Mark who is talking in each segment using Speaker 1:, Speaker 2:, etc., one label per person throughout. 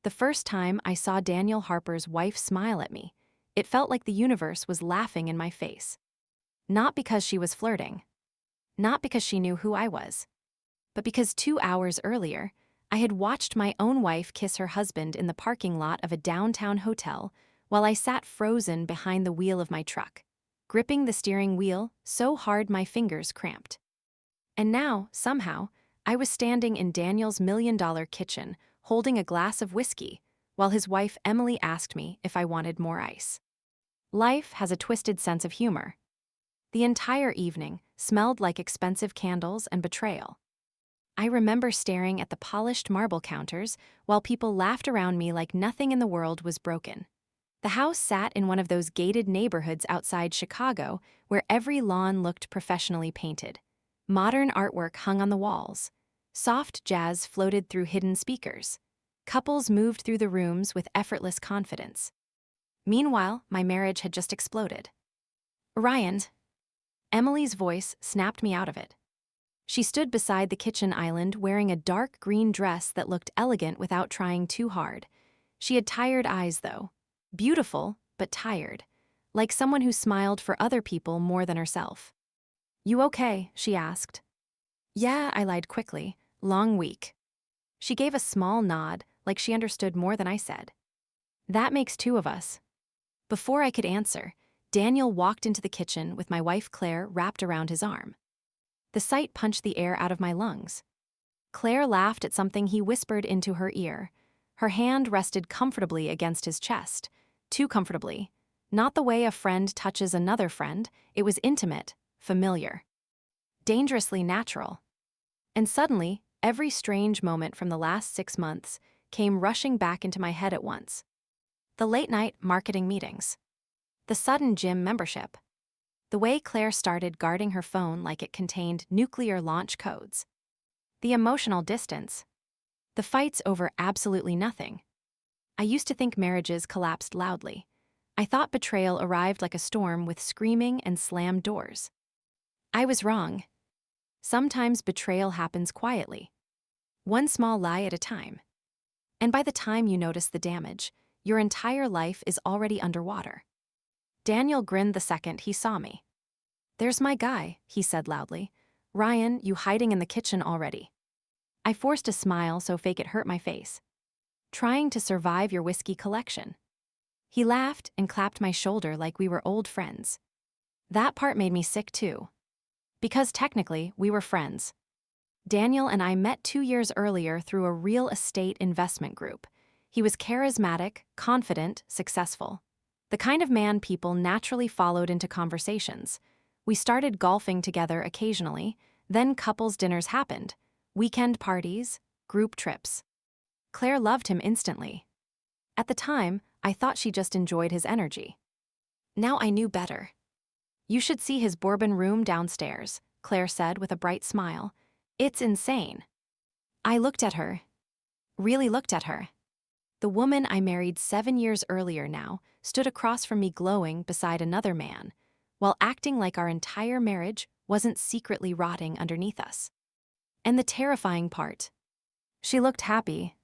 Speaker 1: The first time I saw Daniel Harper's wife smile at me, it felt like the universe was laughing in my face. Not because she was flirting. Not because she knew who I was. But because 2 hours earlier, I had watched my own wife kiss her husband in the parking lot of a downtown hotel while I sat frozen behind the wheel of my truck, gripping the steering wheel so hard my fingers cramped. And now, somehow, I was standing in Daniel's $1 million kitchen, holding a glass of whiskey, while his wife Emily asked me if I wanted more ice. Life has a twisted sense of humor. The entire evening smelled like expensive candles and betrayal. I remember staring at the polished marble counters while people laughed around me like nothing in the world was broken. The house sat in one of those gated neighborhoods outside Chicago where every lawn looked professionally painted. Modern artwork hung on the walls. Soft jazz floated through hidden speakers. Couples moved through the rooms with effortless confidence. Meanwhile, my marriage had just exploded. Ryan. Emily's voice snapped me out of it. She stood beside the kitchen island wearing a dark green dress that looked elegant without trying too hard. She had tired eyes, though. Beautiful, but tired. Like someone who smiled for other people more than herself. "You okay?" she asked. "Yeah," I lied quickly. "Long week." She gave a small nod, like she understood more than I said. "That makes two of us." Before I could answer, Daniel walked into the kitchen with my wife Claire wrapped around his arm. The sight punched the air out of my lungs. Claire laughed at something he whispered into her ear. Her hand rested comfortably against his chest. Too comfortably. Not the way a friend touches another friend, it was intimate, familiar. Dangerously natural. And suddenly, every strange moment from the last 6 months came rushing back into my head at once. The late-night marketing meetings. The sudden gym membership. The way Claire started guarding her phone like it contained nuclear launch codes. The emotional distance. The fights over absolutely nothing. I used to think marriages collapsed loudly. I thought betrayal arrived like a storm with screaming and slammed doors. I was wrong. Sometimes betrayal happens quietly. One small lie at a time. And by the time you notice the damage, your entire life is already underwater. Daniel grinned the second he saw me. "There's my guy," he said loudly. "Ryan, you hiding in the kitchen already." I forced a smile so fake it hurt my face. "Trying to survive your whiskey collection." He laughed and clapped my shoulder like we were old friends. That part made me sick too. Because technically, we were friends. Daniel and I met 2 years earlier through a real estate investment group. He was charismatic, confident, successful. The kind of man people naturally followed into conversations. We started golfing together occasionally, then couples dinners happened, weekend parties, group trips. Claire loved him instantly. At the time, I thought she just enjoyed his energy. Now I knew better. "You should see his bourbon room downstairs," Claire said with a bright smile. "It's insane." I looked at her. Really looked at her. The woman I married 7 years earlier now stood across from me glowing beside another man, while acting like our entire marriage wasn't secretly rotting underneath us. And the terrifying part, she looked happy.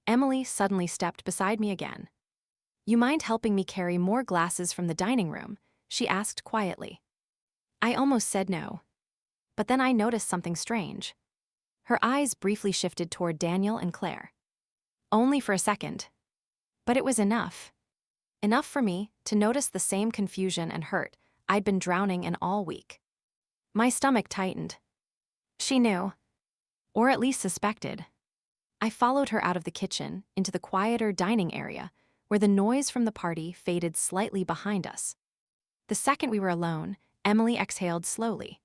Speaker 1: Emily suddenly stepped beside me again. "You mind helping me carry more glasses from the dining room?" she asked quietly. I almost said no. But then I noticed something strange. Her eyes briefly shifted toward Daniel and Claire. Only for a second. But it was enough. Enough for me to notice the same confusion and hurt I'd been drowning in all week. My stomach tightened. She knew. Or at least suspected. I followed her out of the kitchen into the quieter dining area, where the noise from the party faded slightly behind us. The second we were alone, Emily exhaled slowly.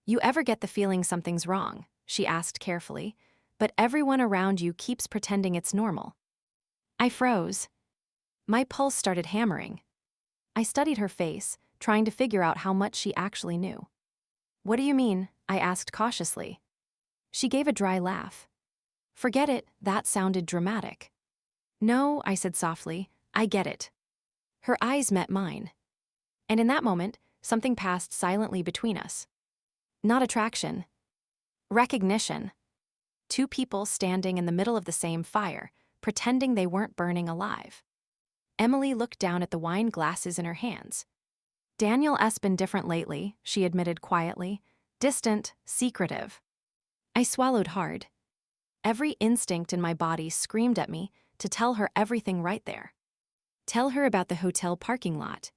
Speaker 1: "You ever get the feeling something's wrong?" she asked carefully, "but everyone around you keeps pretending it's normal." I froze. My pulse started hammering. I studied her face, trying to figure out how much she actually knew. "What do you mean?" I asked cautiously. She gave a dry laugh. "Forget it, that sounded dramatic." "No," I said softly, "I get it." Her eyes met mine. And in that moment, something passed silently between us. Not attraction. Recognition. Two people standing in the middle of the same fire, pretending they weren't burning alive. Emily looked down at the wine glasses in her hands. Daniel been different lately, she admitted quietly. Distant, secretive. I swallowed hard. Every instinct in my body screamed at me to tell her everything right there. Tell her about the hotel parking lot.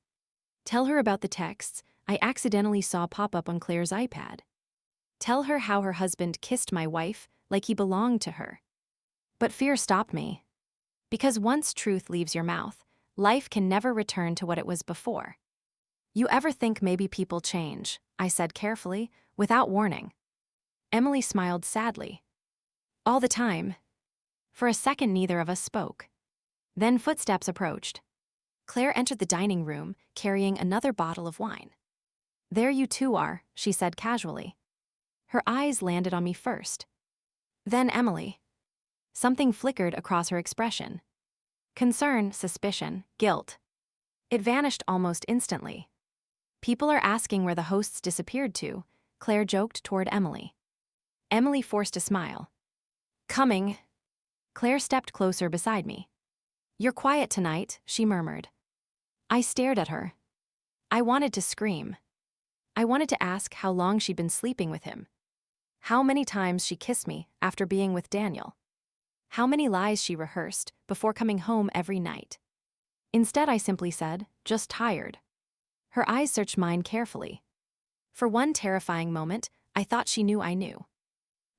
Speaker 1: Tell her about the texts I accidentally saw pop up on Claire's iPad. Tell her how her husband kissed my wife like he belonged to her. But fear stopped me. Because once truth leaves your mouth, life can never return to what it was before. You ever think maybe people change? I said carefully, without warning. Emily smiled sadly. All the time. For a second, neither of us spoke. Then footsteps approached. Claire entered the dining room, carrying another bottle of wine. There you two are, she said casually. Her eyes landed on me first. Then Emily. Something flickered across her expression. Concern, suspicion, guilt. It vanished almost instantly. People are asking where the hosts disappeared to, Claire joked toward Emily. Emily forced a smile. Coming. Claire stepped closer beside me. You're quiet tonight, she murmured. I stared at her. I wanted to scream. I wanted to ask how long she'd been sleeping with him. How many times she kissed me after being with Daniel. How many lies she rehearsed before coming home every night. Instead, I simply said, just tired. Her eyes searched mine carefully. For one terrifying moment, I thought she knew I knew.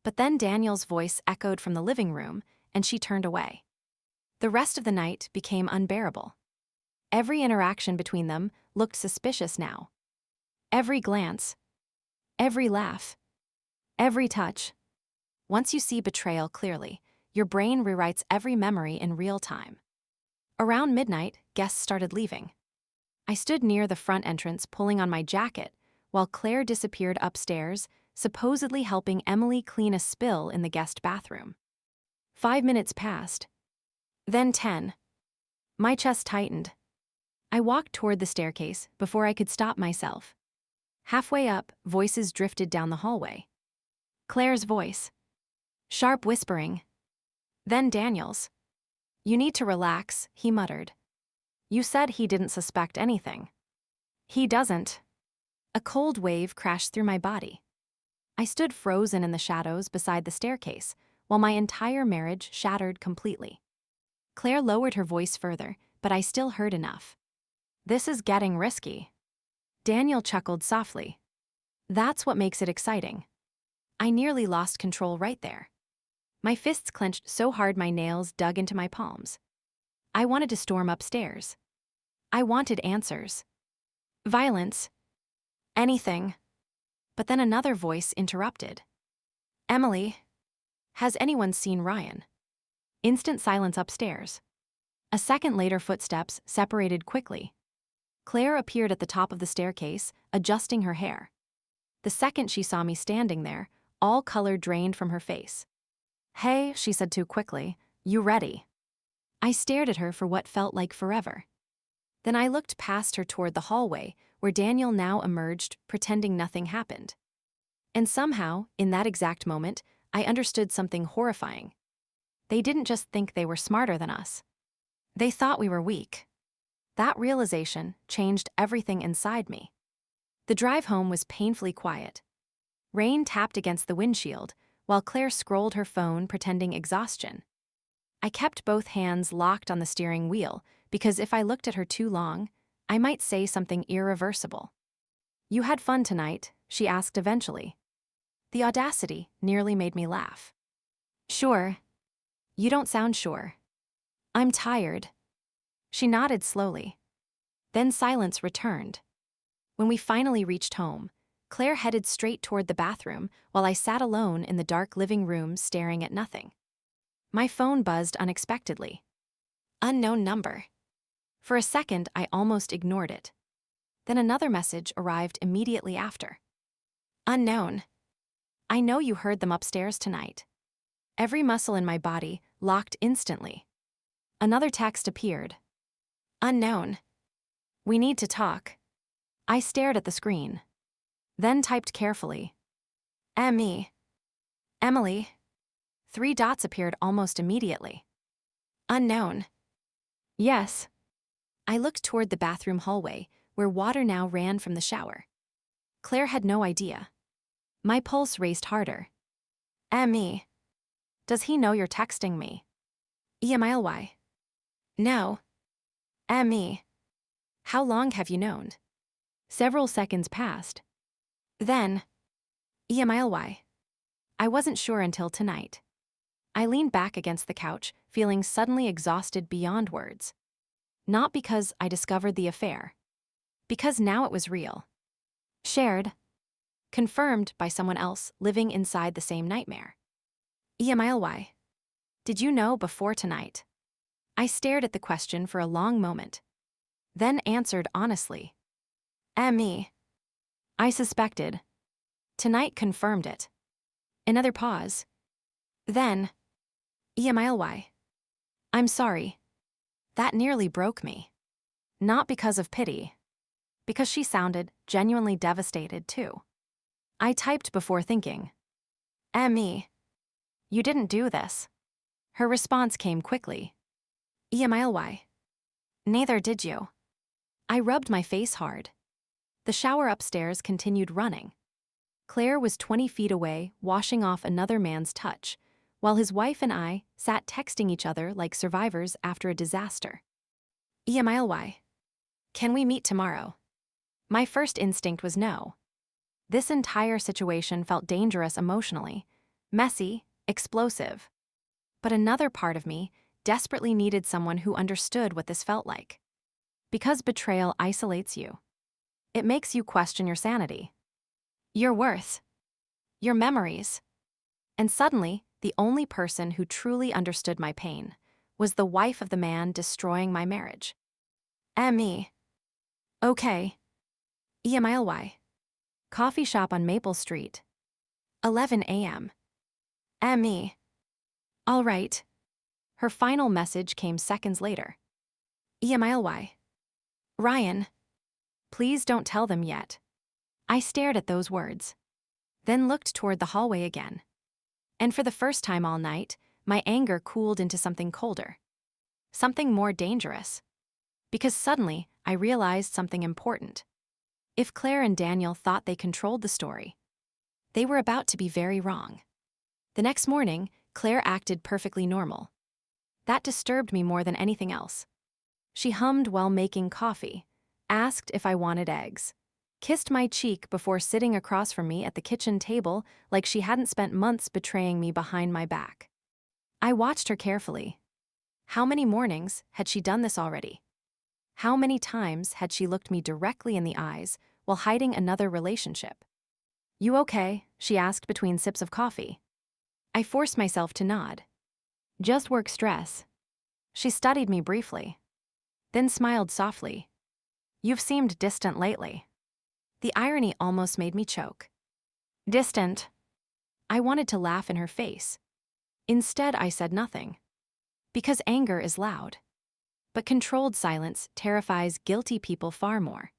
Speaker 1: But then Daniel's voice echoed from the living room, and she turned away. The rest of the night became unbearable. Every interaction between them looked suspicious now. Every glance. Every laugh. Every touch. Once you see betrayal clearly, your brain rewrites every memory in real time. Around midnight, guests started leaving. I stood near the front entrance pulling on my jacket, while Claire disappeared upstairs, supposedly helping Emily clean a spill in the guest bathroom. 5 minutes passed. Then 10. My chest tightened. I walked toward the staircase before I could stop myself. Halfway up, voices drifted down the hallway. Claire's voice. Sharp whispering. Then Daniel's. You need to relax, he muttered. You said he didn't suspect anything. He doesn't. A cold wave crashed through my body. I stood frozen in the shadows beside the staircase, while my entire marriage shattered completely. Claire lowered her voice further, but I still heard enough. This is getting risky. Daniel chuckled softly. That's what makes it exciting. I nearly lost control right there. My fists clenched so hard my nails dug into my palms. I wanted to storm upstairs. I wanted answers. Violence. Anything. But then another voice interrupted. Emily. Has anyone seen Ryan? Instant silence upstairs. A second later, footsteps separated quickly. Claire appeared at the top of the staircase, adjusting her hair. The second she saw me standing there, all color drained from her face. Hey, she said too quickly, you ready? I stared at her for what felt like forever. Then I looked past her toward the hallway, where Daniel now emerged, pretending nothing happened. And somehow, in that exact moment, I understood something horrifying. They didn't just think they were smarter than us. They thought we were weak. That realization changed everything inside me. The drive home was painfully quiet. Rain tapped against the windshield, while Claire scrolled her phone, pretending exhaustion. I kept both hands locked on the steering wheel, because if I looked at her too long, I might say something irreversible. You had fun tonight, she asked eventually. The audacity nearly made me laugh. Sure. You don't sound sure. I'm tired. She nodded slowly. Then silence returned. When we finally reached home, Claire headed straight toward the bathroom while I sat alone in the dark living room staring at nothing. My phone buzzed unexpectedly. Unknown number. For a second, I almost ignored it. Then another message arrived immediately after. Unknown. I know you heard them upstairs tonight. Every muscle in my body locked instantly. Another text appeared. Unknown. We need to talk. I stared at the screen. Then typed carefully. Emily. 3 dots appeared almost immediately. Unknown. Yes. I looked toward the bathroom hallway, where water now ran from the shower. Claire had no idea. My pulse raced harder. Me. Does he know you're texting me? EMILY. No. Me. How long have you known? Several seconds passed. Then. EMILY. I wasn't sure until tonight. I leaned back against the couch, feeling suddenly exhausted beyond words. Not because I discovered the affair. Because now it was real. Shared. Confirmed by someone else living inside the same nightmare. EMILY. Did you know before tonight? I stared at the question for a long moment. Then answered honestly. Me. I suspected. Tonight confirmed it. Another pause. Then. EMILY. I'm sorry. That nearly broke me. Not because of pity. Because she sounded genuinely devastated, too. I typed before thinking. Me. You didn't do this. Her response came quickly. EMILY. Neither did you. I rubbed my face hard. The shower upstairs continued running. Claire was 20 feet away, washing off another man's touch, while his wife and I sat texting each other like survivors after a disaster. EMILY. Can we meet tomorrow? My first instinct was no. This entire situation felt dangerous emotionally, messy, explosive. But another part of me desperately needed someone who understood what this felt like. Because betrayal isolates you. It makes you question your sanity, your worth, your memories. And suddenly, the only person who truly understood my pain was the wife of the man destroying my marriage. Me. Okay. EMILY. Coffee shop on Maple Street. 11 a.m. Me. All right. Her final message came seconds later. EMILY. Ryan. Please don't tell them yet. I stared at those words. Then looked toward the hallway again. And for the first time all night, my anger cooled into something colder. Something more dangerous. Because suddenly, I realized something important. If Claire and Daniel thought they controlled the story, they were about to be very wrong. The next morning, Claire acted perfectly normal. That disturbed me more than anything else. She hummed while making coffee, asked if I wanted eggs, kissed my cheek before sitting across from me at the kitchen table like she hadn't spent months betraying me behind my back. I watched her carefully. How many mornings had she done this already? How many times had she looked me directly in the eyes while hiding another relationship? You okay? She asked between sips of coffee. I forced myself to nod. Just work stress. She studied me briefly, then smiled softly. You've seemed distant lately. The irony almost made me choke. Distant. I wanted to laugh in her face. Instead, I said nothing. Because anger is loud. But controlled silence terrifies guilty people far more.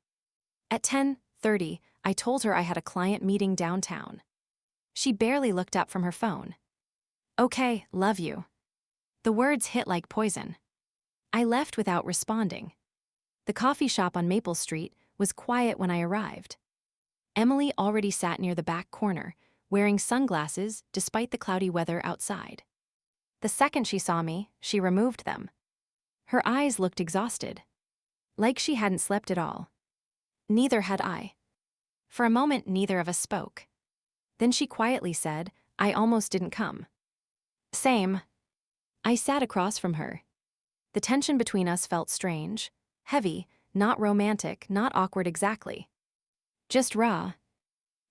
Speaker 1: At 10:30, I told her I had a client meeting downtown. She barely looked up from her phone. Okay, love you. The words hit like poison. I left without responding. The coffee shop on Maple Street was quiet when I arrived. Emily already sat near the back corner, wearing sunglasses despite the cloudy weather outside. The second she saw me, she removed them. Her eyes looked exhausted, like she hadn't slept at all. Neither had I. For a moment, neither of us spoke. Then she quietly said, I almost didn't come. Same. I sat across from her. The tension between us felt strange, heavy, not romantic, not awkward exactly. Just raw.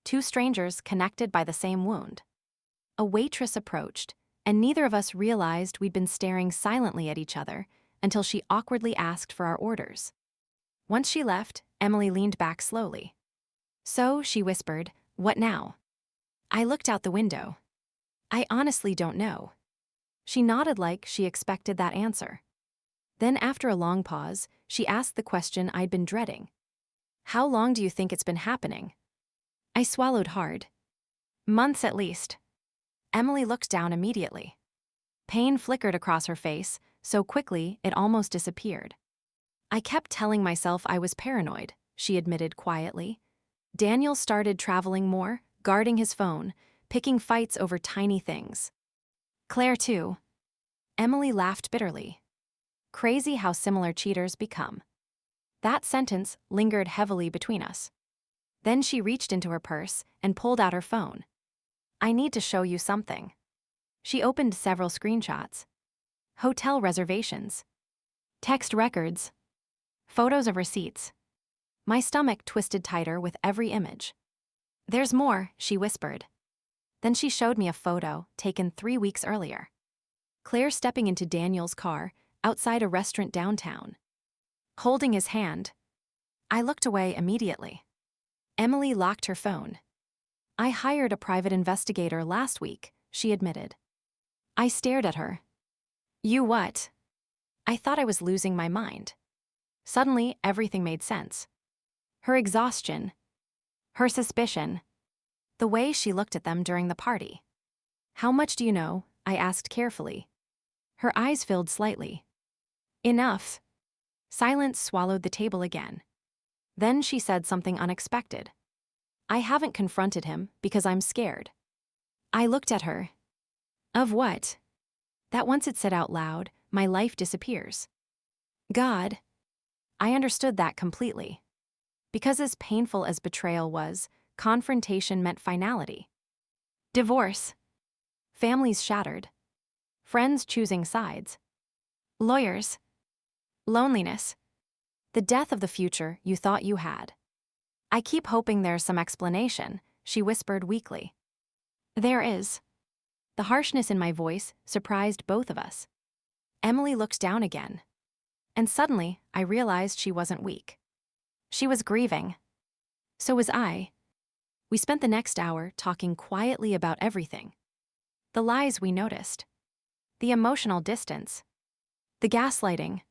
Speaker 1: Two strangers connected by the same wound. A waitress approached, and neither of us realized we'd been staring silently at each other until she awkwardly asked for our orders. Once she left, Emily leaned back slowly. So, she whispered, what now? I looked out the window. I honestly don't know. She nodded like she expected that answer. Then, after a long pause, she asked the question I'd been dreading. How long do you think it's been happening? I swallowed hard. Months at least. Emily looked down immediately. Pain flickered across her face, so quickly it almost disappeared. I kept telling myself I was paranoid, she admitted quietly. Daniel started traveling more, guarding his phone, picking fights over tiny things. Claire too. Emily laughed bitterly. Crazy how similar cheaters become. That sentence lingered heavily between us. Then she reached into her purse and pulled out her phone. I need to show you something. She opened several screenshots. Hotel reservations. Text records. Photos of receipts. My stomach twisted tighter with every image. There's more, she whispered. Then she showed me a photo taken 3 weeks earlier. Claire stepping into Daniel's car outside a restaurant downtown. Holding his hand. I looked away immediately. Emily locked her phone. I hired a private investigator last week, she admitted. I stared at her. You what? I thought I was losing my mind. Suddenly, everything made sense. Her exhaustion. Her suspicion. The way she looked at them during the party. How much do you know? I asked carefully. Her eyes filled slightly. Enough. Silence swallowed the table again. Then she said something unexpected. I haven't confronted him because I'm scared. I looked at her. Of what? That once it said out loud, my life disappears. God. I understood that completely. Because as painful as betrayal was, confrontation meant finality. Divorce. Families shattered. Friends choosing sides. Lawyers. Loneliness. The death of the future you thought you had. I keep hoping there's some explanation, she whispered weakly. There is. The harshness in my voice surprised both of us. Emily looked down again. And suddenly, I realized she wasn't weak. She was grieving. So was I. We spent the next hour talking quietly about everything. The lies we noticed. The emotional distance. The gaslighting.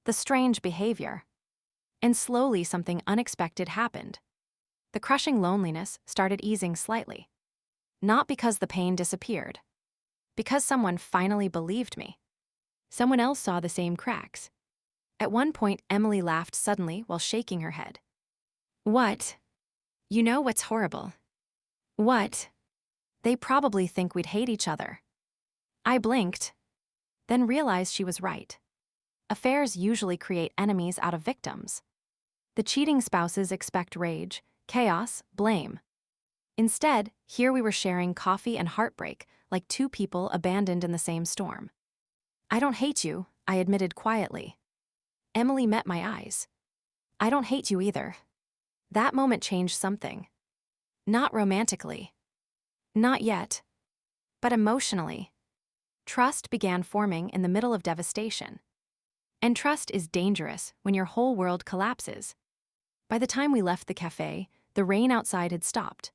Speaker 1: The strange behavior. And slowly something unexpected happened. The crushing loneliness started easing slightly. Not because the pain disappeared. Because someone finally believed me. Someone else saw the same cracks. At one point, Emily laughed suddenly while shaking her head. What? You know what's horrible? What? They probably think we'd hate each other. I blinked, then realized she was right. Affairs usually create enemies out of victims. The cheating spouses expect rage, chaos, blame. Instead, here we were sharing coffee and heartbreak like two people abandoned in the same storm. I don't hate you, I admitted quietly. Emily met my eyes. I don't hate you either. That moment changed something. Not romantically. Not yet. But emotionally. Trust began forming in the middle of devastation. And trust is dangerous when your whole world collapses. By the time we left the cafe, the rain outside had stopped.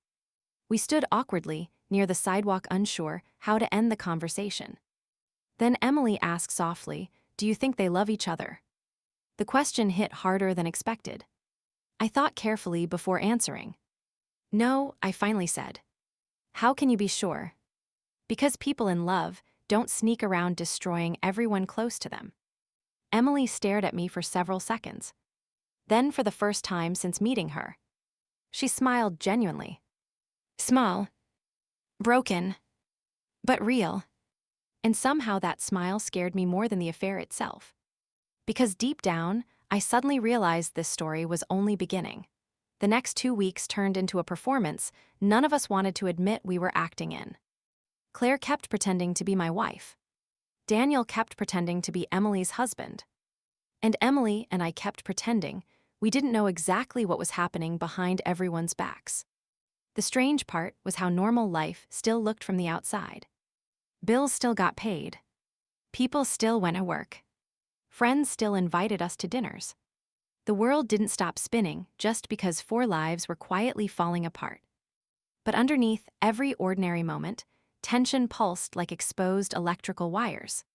Speaker 1: We stood awkwardly near the sidewalk, unsure how to end the conversation. Then Emily asked softly, "Do you think they love each other?" The question hit harder than expected. I thought carefully before answering. No, I finally said. How can you be sure? Because people in love don't sneak around destroying everyone close to them. Emily stared at me for several seconds. Then, for the first time since meeting her, she smiled genuinely. Small. Broken. But real. And somehow that smile scared me more than the affair itself. Because deep down, I suddenly realized this story was only beginning. The next 2 weeks turned into a performance none of us wanted to admit we were acting in. Claire kept pretending to be my wife. Daniel kept pretending to be Emily's husband. And Emily and I kept pretending we didn't know exactly what was happening behind everyone's backs. The strange part was how normal life still looked from the outside. Bills still got paid. People still went to work. Friends still invited us to dinners. The world didn't stop spinning just because 4 lives were quietly falling apart. But underneath every ordinary moment, tension pulsed like exposed electrical wires.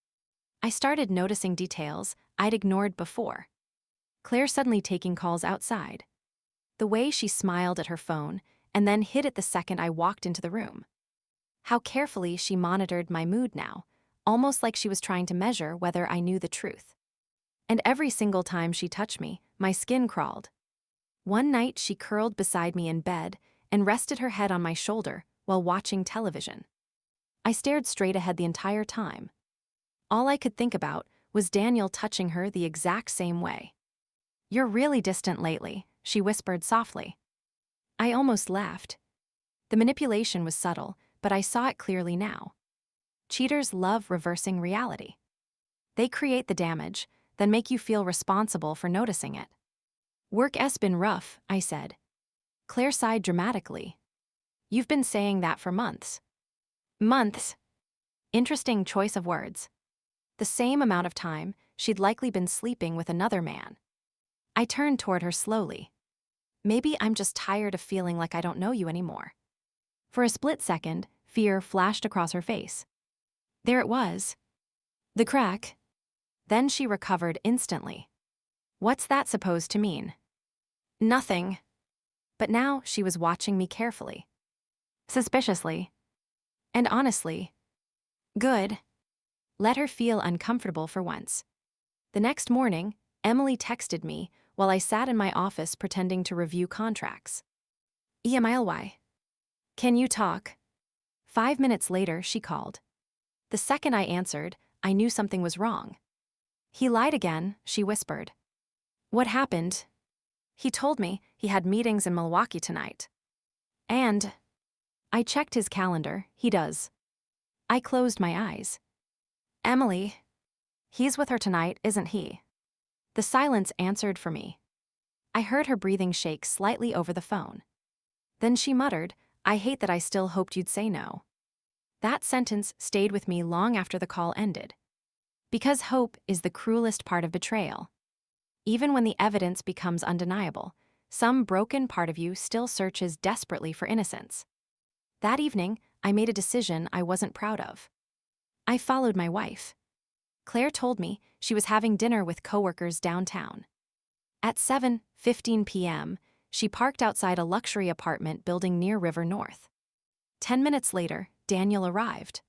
Speaker 1: I started noticing details I'd ignored before. Claire suddenly taking calls outside. The way she smiled at her phone and then hid it the second I walked into the room. How carefully she monitored my mood now, almost like she was trying to measure whether I knew the truth. And every single time she touched me, my skin crawled. One night she curled beside me in bed and rested her head on my shoulder while watching television. I stared straight ahead the entire time. All I could think about was Daniel touching her the exact same way. "You're really distant lately," she whispered softly. I almost laughed. The manipulation was subtle, but I saw it clearly now. Cheaters love reversing reality. They create the damage, then make you feel responsible for noticing it. "Work's been rough," I said. Claire sighed dramatically. "You've been saying that for months." Months? Interesting choice of words. The same amount of time she'd likely been sleeping with another man. I turned toward her slowly. "Maybe I'm just tired of feeling like I don't know you anymore." For a split second, fear flashed across her face. There it was. The crack. Then she recovered instantly. "What's that supposed to mean?" "Nothing." But now she was watching me carefully. Suspiciously. And honestly. Good. Let her feel uncomfortable for once. The next morning, Emily texted me while I sat in my office pretending to review contracts. "EMLY. Can you talk?" 5 minutes later, she called. The second I answered, I knew something was wrong. "He lied again," she whispered. "What happened?" "He told me he had meetings in Milwaukee tonight." And I checked his calendar. He does. I closed my eyes. "Emily, he's with her tonight, isn't he?" The silence answered for me. I heard her breathing shake slightly over the phone. Then she muttered, "I hate that I still hoped you'd say no." That sentence stayed with me long after the call ended. Because hope is the cruelest part of betrayal. Even when the evidence becomes undeniable, some broken part of you still searches desperately for innocence. That evening, I made a decision I wasn't proud of. I followed my wife. Claire told me she was having dinner with coworkers downtown. At 7:15 p.m., she parked outside a luxury apartment building near River North. 10 minutes later, Daniel arrived.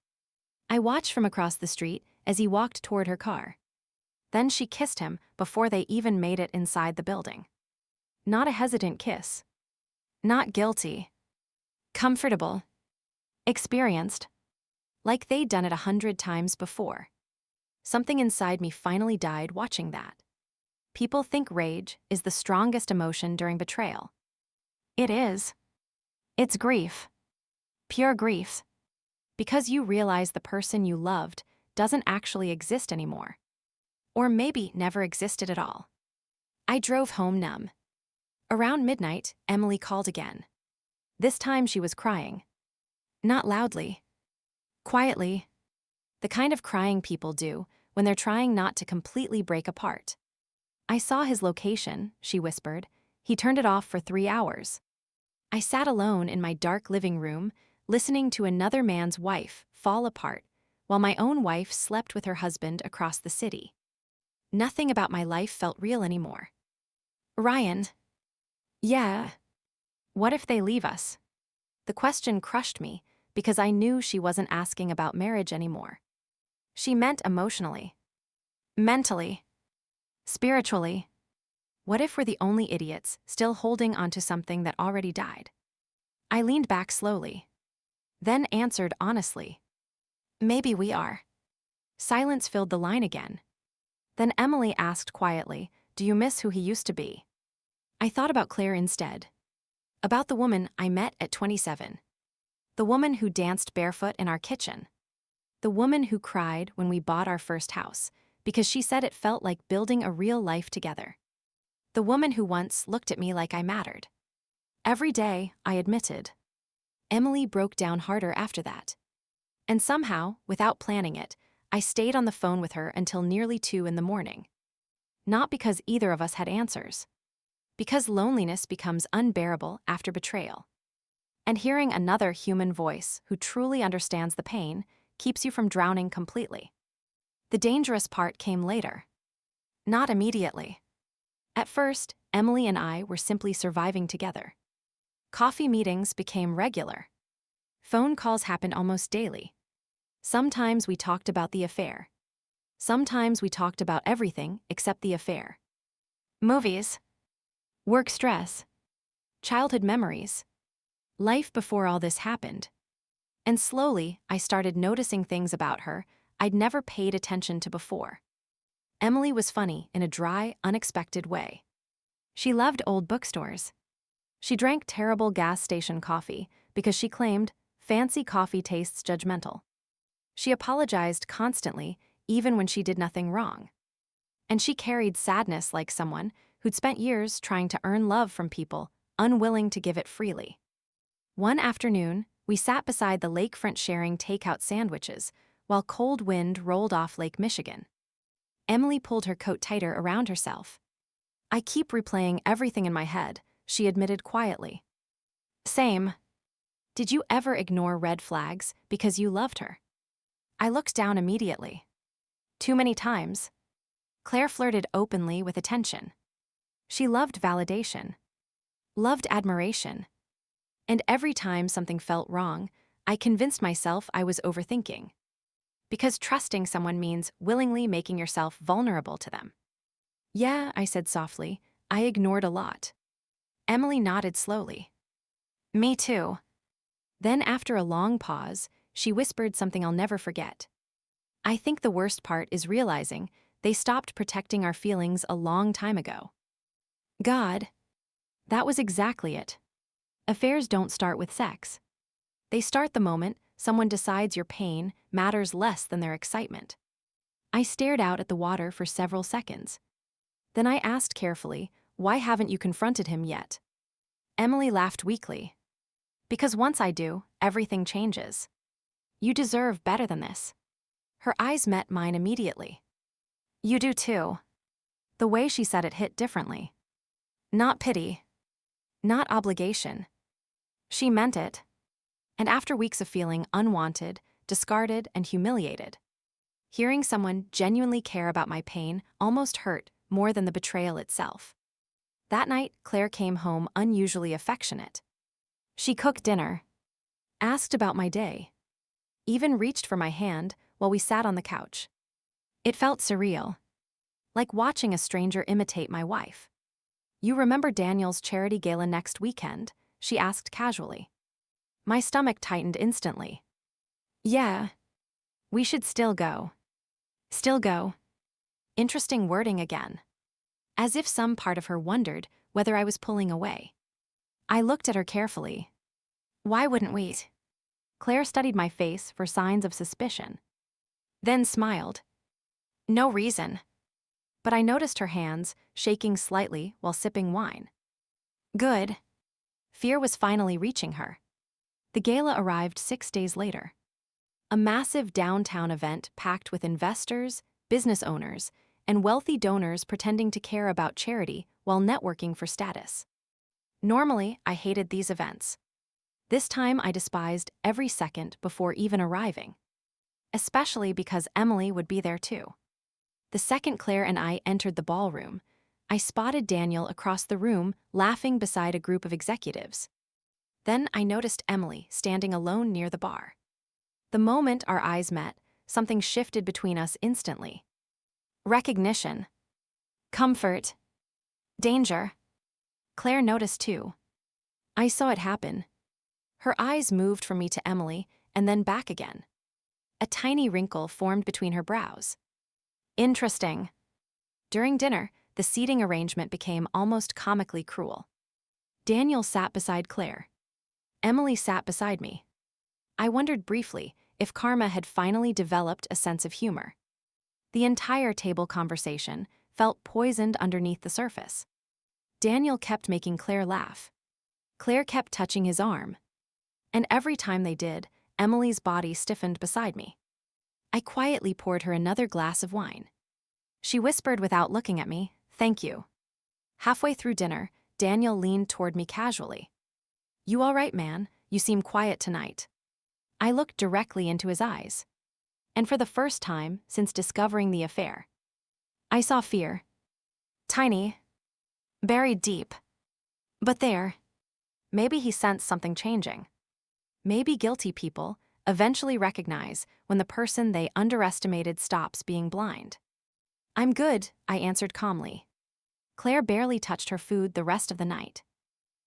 Speaker 1: I watched from across the street as he walked toward her car. Then she kissed him before they even made it inside the building. Not a hesitant kiss. Not guilty. Comfortable. Experienced. Like they'd done it 100 times before. Something inside me finally died watching that. People think rage is the strongest emotion during betrayal. It is. It's grief. Pure grief. Because you realize the person you loved doesn't actually exist anymore. Or maybe never existed at all. I drove home numb. Around midnight, Emily called again. This time she was crying. Not loudly. Quietly. The kind of crying people do when they're trying not to completely break apart. "I saw his location," she whispered. "He turned it off for 3 hours." I sat alone in my dark living room, listening to another man's wife fall apart, while my own wife slept with her husband across the city. Nothing about my life felt real anymore. "Ryan." "Yeah." "What if they leave us?" The question crushed me because I knew she wasn't asking about marriage anymore. She meant emotionally. Mentally. Spiritually. What if we're the only idiots still holding onto something that already died? I leaned back slowly. Then answered honestly. "Maybe we are." Silence filled the line again. Then Emily asked quietly, "Do you miss who he used to be?" I thought about Claire instead. About the woman I met at 27. The woman who danced barefoot in our kitchen. The woman who cried when we bought our first house, because she said it felt like building a real life together. The woman who once looked at me like I mattered. Every day, I admitted. Emily broke down harder after that. And somehow, without planning it, I stayed on the phone with her until nearly 2 in the morning. Not because either of us had answers. Because loneliness becomes unbearable after betrayal. And hearing another human voice who truly understands the pain keeps you from drowning completely. The dangerous part came later. Not immediately. At first, Emily and I were simply surviving together. Coffee meetings became regular. Phone calls happened almost daily. Sometimes we talked about the affair. Sometimes we talked about everything except the affair. Movies, work stress, childhood memories, life before all this happened. And slowly, I started noticing things about her I'd never paid attention to before. Emily was funny in a dry, unexpected way. She loved old bookstores. She drank terrible gas station coffee because she claimed fancy coffee tastes judgmental. She apologized constantly, even when she did nothing wrong. And she carried sadness like someone who'd spent years trying to earn love from people, unwilling to give it freely. One afternoon, we sat beside the lakefront sharing takeout sandwiches while cold wind rolled off Lake Michigan. Emily pulled her coat tighter around herself. "I keep replaying everything in my head," she admitted quietly. "Same. Did you ever ignore red flags because you loved her?" I looked down immediately. "Too many times." Claire flirted openly with attention. She loved validation, loved admiration. And every time something felt wrong, I convinced myself I was overthinking. Because trusting someone means willingly making yourself vulnerable to them. "Yeah," I said softly, "I ignored a lot." Emily nodded slowly. "Me too." Then after a long pause, she whispered something I'll never forget. "I think the worst part is realizing they stopped protecting our feelings a long time ago." God, that was exactly it. Affairs don't start with sex. They start the moment someone decides your pain matters less than their excitement. I stared out at the water for several seconds. Then I asked carefully, "Why haven't you confronted him yet?" Emily laughed weakly. "Because once I do, everything changes. You deserve better than this." Her eyes met mine immediately. "You do too." The way she said it hit differently. Not pity. Not obligation. She meant it. And after weeks of feeling unwanted, discarded, and humiliated, hearing someone genuinely care about my pain almost hurt more than the betrayal itself. That night, Claire came home unusually affectionate. She cooked dinner, asked about my day, even reached for my hand while we sat on the couch. It felt surreal, like watching a stranger imitate my wife. "You remember Daniel's charity gala next weekend?" she asked casually. My stomach tightened instantly. "Yeah. We should still go." Still go. Interesting wording again. As if some part of her wondered whether I was pulling away. I looked at her carefully. "Why wouldn't we?" Claire studied my face for signs of suspicion. Then smiled. "No reason." But I noticed her hands shaking slightly while sipping wine. Good. Fear was finally reaching her. The gala arrived 6 days later. A massive downtown event packed with investors, business owners, and wealthy donors pretending to care about charity while networking for status. Normally, I hated these events. This time I despised every second before even arriving. Especially because Emily would be there too. The second Claire and I entered the ballroom, I spotted Daniel across the room laughing beside a group of executives. Then I noticed Emily standing alone near the bar. The moment our eyes met, something shifted between us instantly. Recognition. Comfort. Danger. Claire noticed too. I saw it happen. Her eyes moved from me to Emily and then back again. A tiny wrinkle formed between her brows. Interesting. During dinner, the seating arrangement became almost comically cruel. Daniel sat beside Claire. Emily sat beside me. I wondered briefly if karma had finally developed a sense of humor. The entire table conversation felt poisoned underneath the surface. Daniel kept making Claire laugh. Claire kept touching his arm. And every time they did, Emily's body stiffened beside me. I quietly poured her another glass of wine. She whispered without looking at me, "Thank you." Halfway through dinner, Daniel leaned toward me casually. "You all right, man? You seem quiet tonight." I looked directly into his eyes. And for the first time since discovering the affair, I saw fear. Tiny. Buried deep. But there. Maybe he sensed something changing. Maybe guilty people, eventually recognize when the person they underestimated stops being blind. I'm good, I answered calmly. Claire barely touched her food the rest of the night.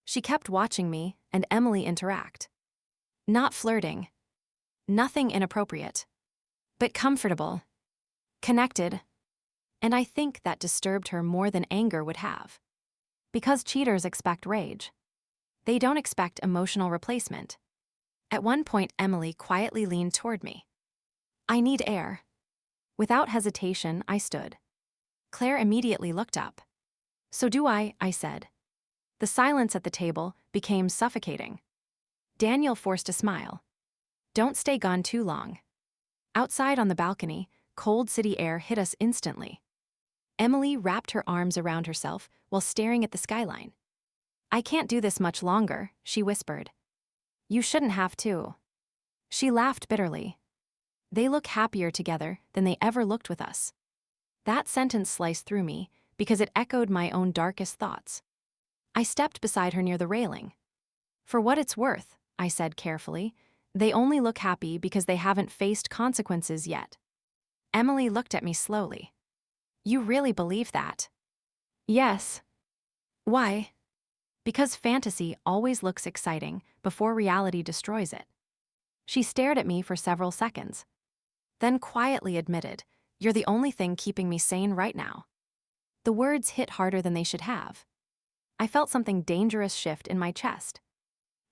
Speaker 1: She kept watching me and Emily interact. Not flirting. Nothing inappropriate. But comfortable. Connected. And I think that disturbed her more than anger would have. Because cheaters expect rage. They don't expect emotional replacement. At one point, Emily quietly leaned toward me. I need air. Without hesitation, I stood. Claire immediately looked up. So do I said. The silence at the table became suffocating. Daniel forced a smile. Don't stay gone too long. Outside on the balcony, cold city air hit us instantly. Emily wrapped her arms around herself while staring at the skyline. I can't do this much longer, she whispered. You shouldn't have to. She laughed bitterly. They look happier together than they ever looked with us. That sentence sliced through me because it echoed my own darkest thoughts. I stepped beside her near the railing. For what it's worth, I said carefully, they only look happy because they haven't faced consequences yet. Emily looked at me slowly. You really believe that? Yes. Why? Because fantasy always looks exciting before reality destroys it. She stared at me for several seconds, then quietly admitted, You're the only thing keeping me sane right now. The words hit harder than they should have. I felt something dangerous shift in my chest.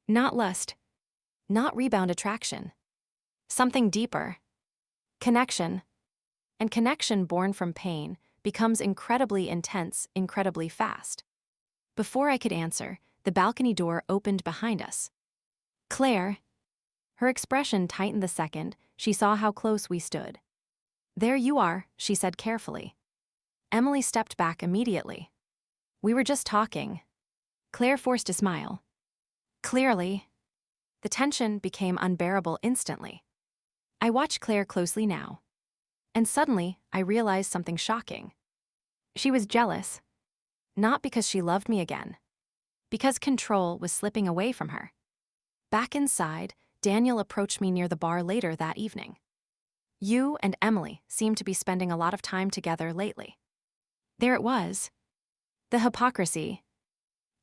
Speaker 1: Not lust. Not rebound attraction. Something deeper. Connection. And connection born from pain becomes incredibly intense, incredibly fast. Before I could answer, the balcony door opened behind us. Claire. Her expression tightened the second she saw how close we stood. There you are, she said carefully. Emily stepped back immediately. We were just talking. Claire forced a smile. Clearly. The tension became unbearable instantly. I watched Claire closely now. And suddenly, I realized something shocking. She was jealous. Not because she loved me again. Because control was slipping away from her. Back inside, Daniel approached me near the bar later that evening. You and Emily seem to be spending a lot of time together lately. There it was. The hypocrisy.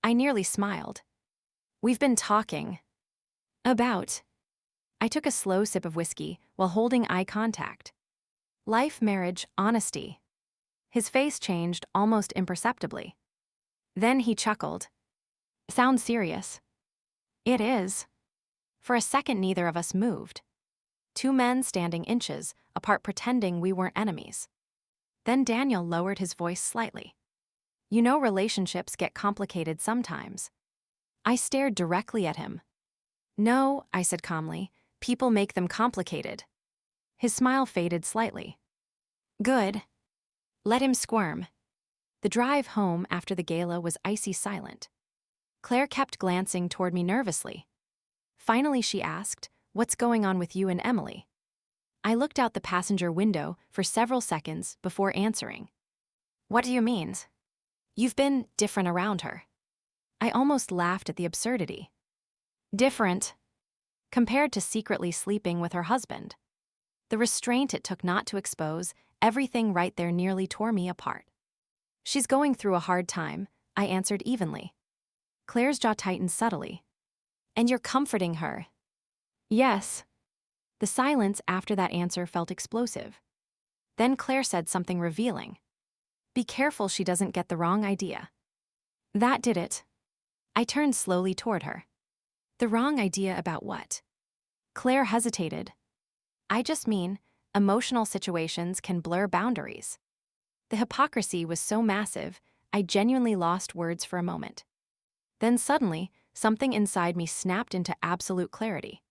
Speaker 1: I nearly smiled. We've been talking. About. I took a slow sip of whiskey while holding eye contact. Life, marriage, honesty. His face changed almost imperceptibly. Then he chuckled. Sounds serious. It is. For a second, neither of us moved. Two men standing inches apart pretending we weren't enemies. Then Daniel lowered his voice slightly. You know, relationships get complicated sometimes. I stared directly at him. No, I said calmly, people make them complicated. His smile faded slightly. Good. Let him squirm. The drive home after the gala was icy silent. Claire kept glancing toward me nervously. Finally, she asked, What's going on with you and Emily? I looked out the passenger window for several seconds before answering. What do you mean? You've been different around her. I almost laughed at the absurdity. Different. Compared to secretly sleeping with her husband. The restraint it took not to expose everything right there nearly tore me apart. She's going through a hard time, I answered evenly. Claire's jaw tightened subtly. And you're comforting her. Yes. The silence after that answer felt explosive. Then Claire said something revealing. Be careful she doesn't get the wrong idea. That did it. I turned slowly toward her. The wrong idea about what? Claire hesitated. I just mean, emotional situations can blur boundaries. The hypocrisy was so massive, I genuinely lost words for a moment. Then suddenly, something inside me snapped into absolute clarity.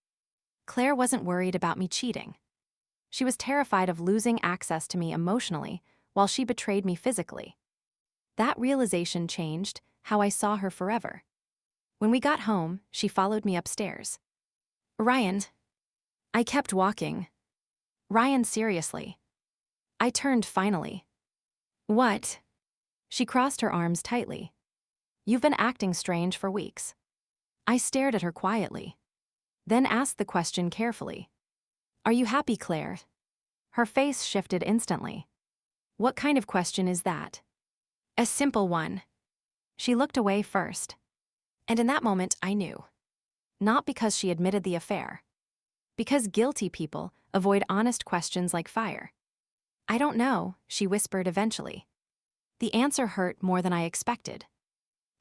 Speaker 1: Claire wasn't worried about me cheating. She was terrified of losing access to me emotionally while she betrayed me physically. That realization changed how I saw her forever. When we got home, she followed me upstairs. Ryan. I kept walking. Ryan, seriously. I turned finally. What? She crossed her arms tightly. You've been acting strange for weeks. I stared at her quietly. Then asked the question carefully. Are you happy, Claire? Her face shifted instantly. What kind of question is that? A simple one. She looked away first. And in that moment, I knew. Not because she admitted the affair. Because guilty people avoid honest questions like fire. I don't know, she whispered eventually. The answer hurt more than I expected.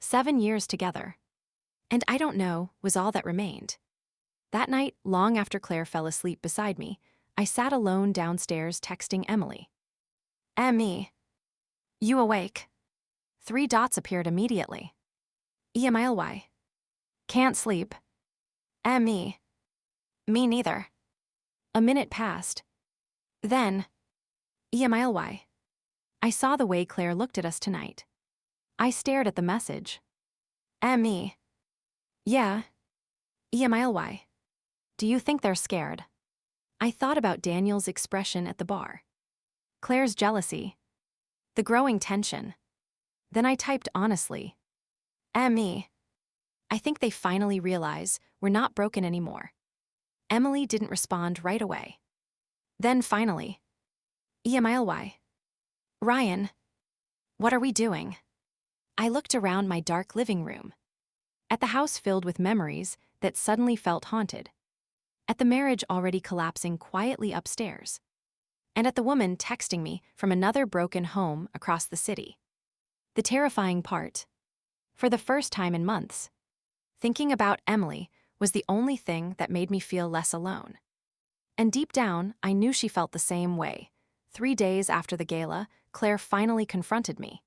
Speaker 1: 7 years together. And I don't know was all that remained. That night, long after Claire fell asleep beside me, I sat alone downstairs texting Emily. Emmy. You awake? 3 dots appeared immediately. EMILY. Can't sleep. Emmy. Me neither. A minute passed. Then. EMILY. I saw the way Claire looked at us tonight. I stared at the message. Emmy. Yeah. EMILY. Do you think they're scared? I thought about Daniel's expression at the bar. Claire's jealousy. The growing tension. Then I typed honestly. Emmy. I think they finally realize we're not broken anymore. Emily didn't respond right away. Then finally. EMILY. Ryan. What are we doing? I looked around my dark living room. At the house filled with memories that suddenly felt haunted. At the marriage already collapsing quietly upstairs. And at the woman texting me from another broken home across the city. The terrifying part. For the first time in months, thinking about Emily was the only thing that made me feel less alone. And deep down, I knew she felt the same way. 3 days after the gala, Claire finally confronted me.